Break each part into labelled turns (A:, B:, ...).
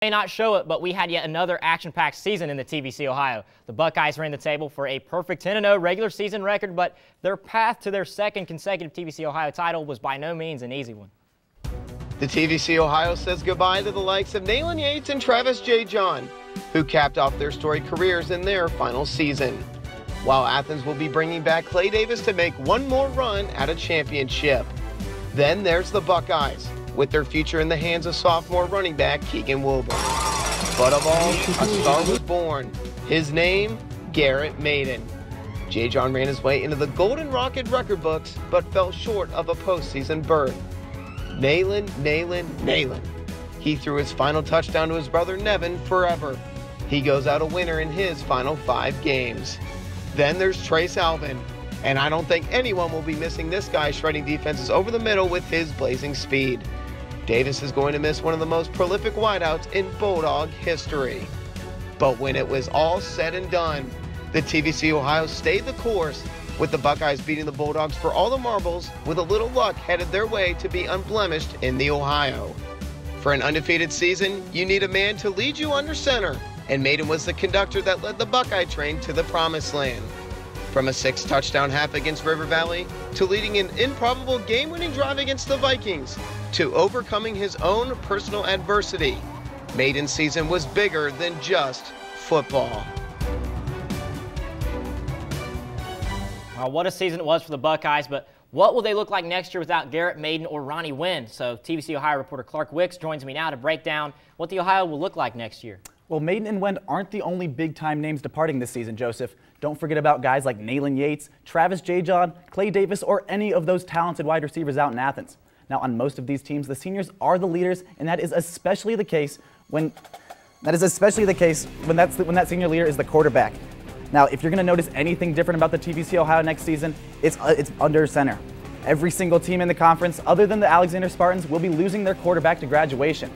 A: May not show it, but we had yet another action-packed season in the TVC-Ohio. The Buckeyes ran the table for a perfect 10-0 regular season record, but their path to their second consecutive TVC-Ohio title was by no means an easy one.
B: The TVC-Ohio says goodbye to the likes of Nayland Yates and Travis J. John, who capped off their storied careers in their final season. While Athens will be bringing back Clay Davis to make one more run at a championship. Then there's the Buckeyes, with their future in the hands of sophomore running back Keegan Wilbur. But of all, a star was born. His name, Garrett Maiden. J. John ran his way into the Golden Rocket record books, but fell short of a postseason berth. Nayland. He threw his final touchdown to his brother Nevin forever. He goes out a winner in his final 5 games. Then there's Trace Alvin. And I don't think anyone will be missing this guy shredding defenses over the middle with his blazing speed. Davis is going to miss one of the most prolific wideouts in Bulldog history. But when it was all said and done, the TVC-Ohio stayed the course, with the Buckeyes beating the Bulldogs for all the marbles, with a little luck headed their way to be unblemished in the Ohio. For an undefeated season, you need a man to lead you under center, and Maiden was the conductor that led the Buckeye train to the promised land. From a 6-touchdown half against River Valley, to leading an improbable game-winning drive against the Vikings, to overcoming his own personal adversity, Maiden's season was bigger than just football.
A: Well, what a season it was for the Buckeyes, but what will they look like next year without Garrett Maiden or Ronnie Wynn? So TVC-Ohio reporter Clark Wicks joins me now to break down what the Ohio will look like next year.
C: Well, Maiden and Wend aren't the only big-time names departing this season, Joseph. Don't forget about guys like Nayland Yates, Travis J. John, Clay Davis, or any of those talented wide receivers out in Athens. Now, on most of these teams, the seniors are the leaders, and that is especially the case when that senior leader is the quarterback. Now, if you're going to notice anything different about the TVC-Ohio next season, it's under center. Every single team in the conference, other than the Alexander Spartans, will be losing their quarterback to graduation.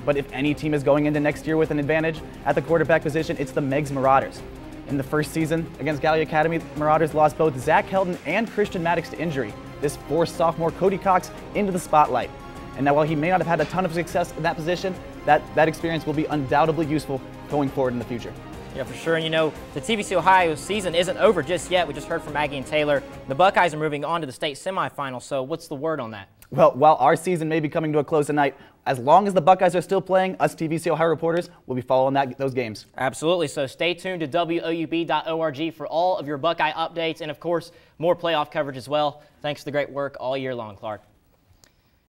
C: But if any team is going into next year with an advantage at the quarterback position, it's the Meigs Marauders. In the first season against Galley Academy, the Marauders lost both Zach Heldon and Christian Maddox to injury. This forced sophomore Cody Cox into the spotlight. And now while he may not have had a ton of success in that position, that experience will be undoubtedly useful going forward in the future.
A: Yeah, for sure. And you know, the TVC-Ohio season isn't over just yet. We just heard from Maggie and Taylor. The Buckeyes are moving on to the state semifinals. So what's the word on that?
C: Well, while our season may be coming to a close tonight, as long as the Buckeyes are still playing, us TVC-Ohio reporters will be following those games.
A: Absolutely. So stay tuned to WOUB.org for all of your Buckeye updates and, of course, more playoff coverage as well. Thanks for the great work all year long, Clark.